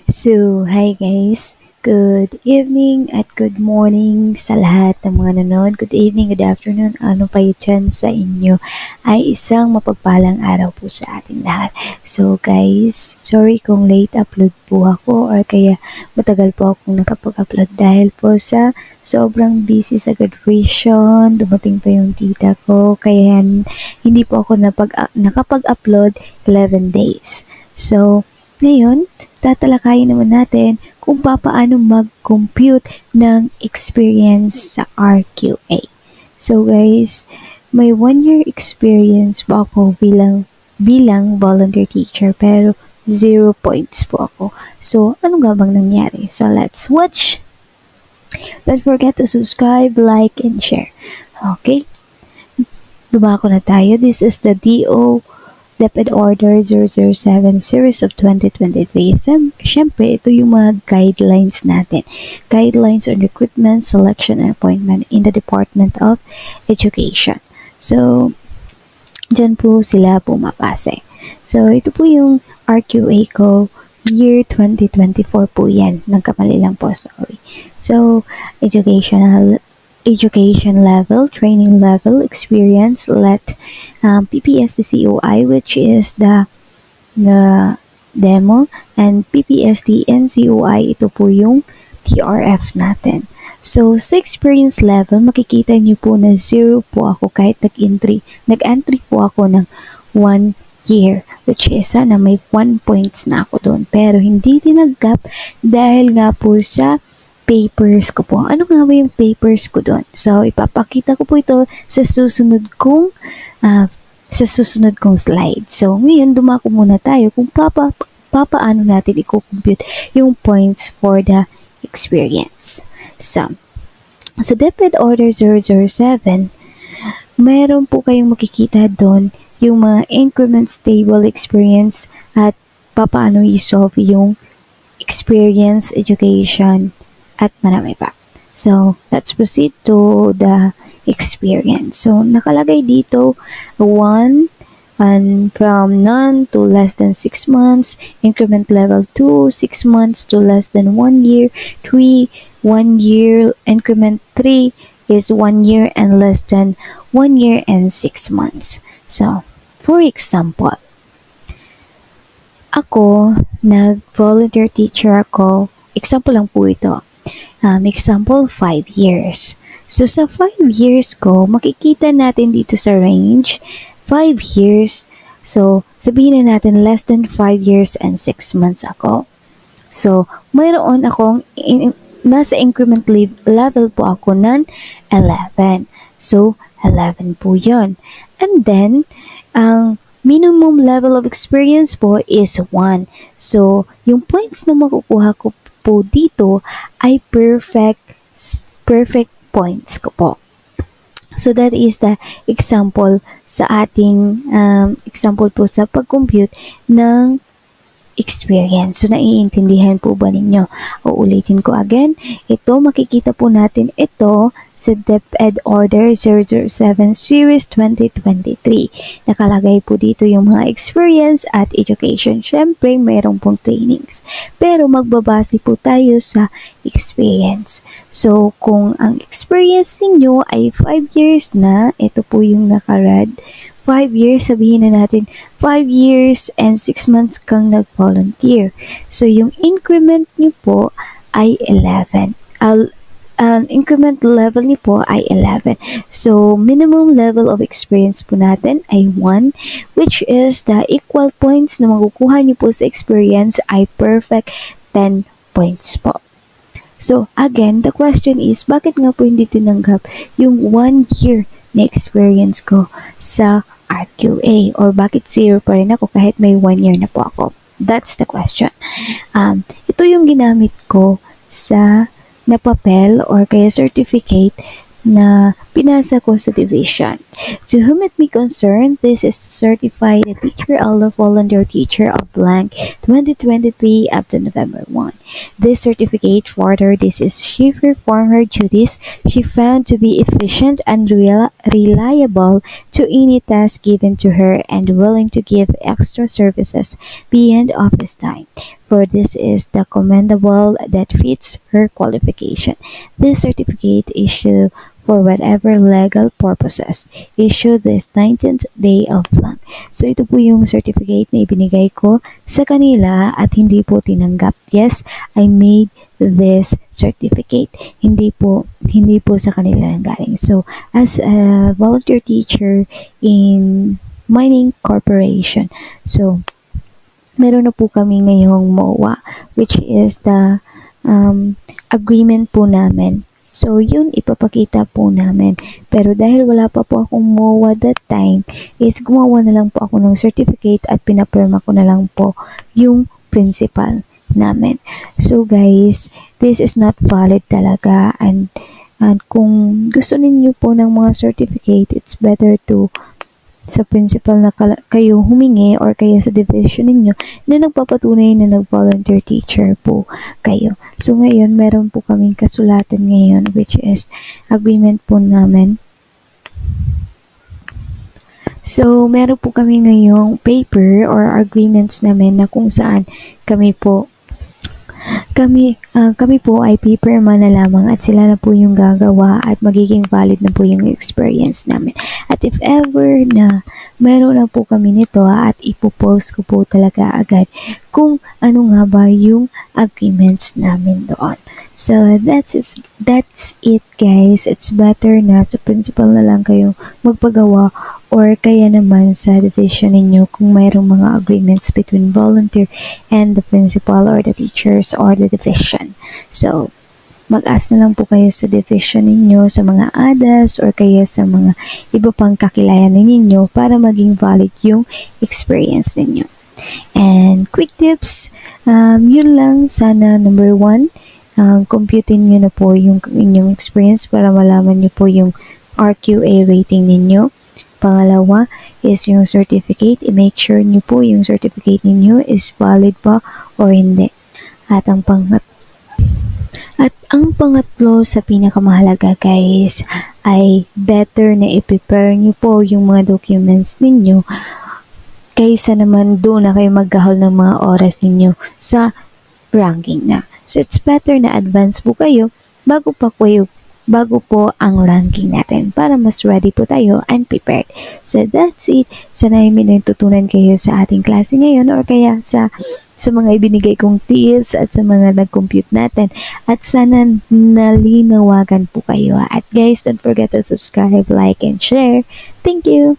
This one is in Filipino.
So, hi guys. Good evening at good morning sa lahat ng mga nanonood. Good evening, good afternoon. Ano pa dyan sa inyo ay isang mapagpalang araw po sa ating lahat. So guys, sorry kung late upload po ako or kaya matagal po akong nakapag-upload dahil po sa sobrang busy sa graduation. Dumating pa yung tita ko kaya hindi po ako nakapag-upload 11 days. So, ngayon, tatalakayin naman natin kung paano mag-compute ng experience sa RQA. So guys, may 1 year experience po ako bilang volunteer teacher pero 0 points po ako. So, ano nga bang nangyari? So, let's watch. Don't forget to subscribe, like, and share. Okay? Dumako na tayo. This is the DepEd Order 007 Series of 2023. Siyempre, ito yung mga guidelines natin. Guidelines on recruitment, selection, and appointment in the Department of Education. So, dyan po sila pumapase. So, ito po yung RQA ko. Year 2024 po yan. Nagkamali lang po, sorry. So, education level, training level, experience, PPSD COI, which is the demo, and PPSD NCOI, ito po yung TRF natin. So, sa experience level, makikita niyo po na 0 po ako kahit nag-entry po ako ng 1 year, which is sana may 1 points na ako doon. Pero hindi tinanggap dahil nga po sa papers ko po. Ano nga ba yung papers ko doon? So, ipapakita ko po ito sa susunod kong slide. So, ngayon, dumako muna tayo kung paano natin i-compute yung points for the experience. So, sa DepEd Order 007, mayroon po kayong makikita doon yung mga increments table experience at paano i-solve yung experience, education, at marami pa. So, let's proceed to the experience. So, nakalagay dito 1 and from none to less than 6 months, increment level 2, 6 months to less than 1 year, 3, 1 year, increment 3 is 1 year and less than 1 year and 6 months. So, for example, ako, nag-volunteer teacher ako, example lang po ito. Example, 5 years. So, sa 5 years ko, makikita natin dito sa range, 5 years. So, sabihin na natin less than 5 years and 6 months ako. So, mayroon akong, nasa increment level po ako ng 11. So, 11 po yon. And then, ang minimum level of experience po is 1. So, yung points na makukuha ko po dito ay perfect points ko po. So, that is the example sa ating example po sa pag-compute ng experience. So, naiintindihan po ba ninyo? Uulitin ko again. Ito, makikita po natin ito sa DepEd Order 007 Series 2023. Nakalagay po dito yung mga experience at education. Siyempre, mayroon pong trainings. Pero magbabase po tayo sa experience. So, kung ang experience ninyo ay 5 years na, ito po yung nakarad. 5 years, sabihin na natin, 5 years and 6 months kang nag-volunteer. So, yung increment nyo po ay 11. Increment level niyo po ay 11. So, minimum level of experience po natin ay 1, which is the equal points na makukuha niyo po sa experience ay perfect 10 points po. So, again, the question is, bakit nga po hindi tinanggap yung 1 year na experience ko sa RQA? Or bakit 0 pa rin ako kahit may 1 year na po ako? That's the question. Ito yung ginamit ko sa na papel or kaya certificate na pinasa ko sa division. To whom it may concern, this is to certify the teacher of the volunteer teacher of blank 2023 up to November 1. This certificate further this is she performed her duties, she found to be efficient and reliable to any task given to her and willing to give extra services beyond office time. For this is the commendable that fits her qualification. This certificate issue for whatever legal purposes. Issue this 19th day of blank. So ito po yung certificate na ibinigay ko sa kanila at hindi po tinanggap. Yes, I made this certificate. Hindi po sa kanila nanggaling. So as a volunteer teacher in mining corporation. So meron na po kami ngayong MOA, which is the agreement po namin. So, yun, ipapakita po namin. Pero dahil wala pa po akong MOA that time, is gumawa na lang po ako ng certificate at pinapirma ko na lang po yung principal namin. So, guys, this is not valid talaga. And kung gusto ninyo po ng mga certificate, it's better to sa principal na kayo humingi or kaya sa division ninyo na nagpapatunay na nag-volunteer teacher po kayo. So ngayon, meron po kaming kasulatan ngayon which is agreement po namin. So meron po kami ngayong paper or agreements namin na kung saan kami po ay pipirma na lamang at sila na po yung gagawa at magiging valid na po yung experience namin. At if ever na meron na po kami nito at ipopost ko po talaga agad kung ano nga ba yung agreements namin doon. So, that's it guys. It's better na sa principal na lang kayong magpagawa or kaya naman sa division ninyo kung mayroong mga agreements between volunteer and the principal or the teachers or the division. So, mag-ask na lang po kayo sa division ninyo, sa mga ADAS or kaya sa mga iba pang kakilayan ninyo para maging valid yung experience ninyo. And quick tips, yun lang. Sana number 1, computin nyo na po yung inyong experience para malaman nyo po yung RQA rating ninyo. Pangalawa is yung certificate. I-make sure nyo po yung certificate ninyo is valid pa or hindi. At ang pangatlo sa pinakamahalaga guys ay better na i-prepare nyo po yung mga documents ninyo kaysa naman doon na kayo maghahol ng mga oras ninyo sa ranking na. So, it's better na advance po kayo bago po ang ranking natin para mas ready po tayo and prepared. So, that's it. Sana may natutunan kayo sa ating klase ngayon or kaya sa mga ibinigay kong tips at sa mga nag-compute natin. At sana nalinawagan po kayo. At guys, don't forget to subscribe, like, and share. Thank you!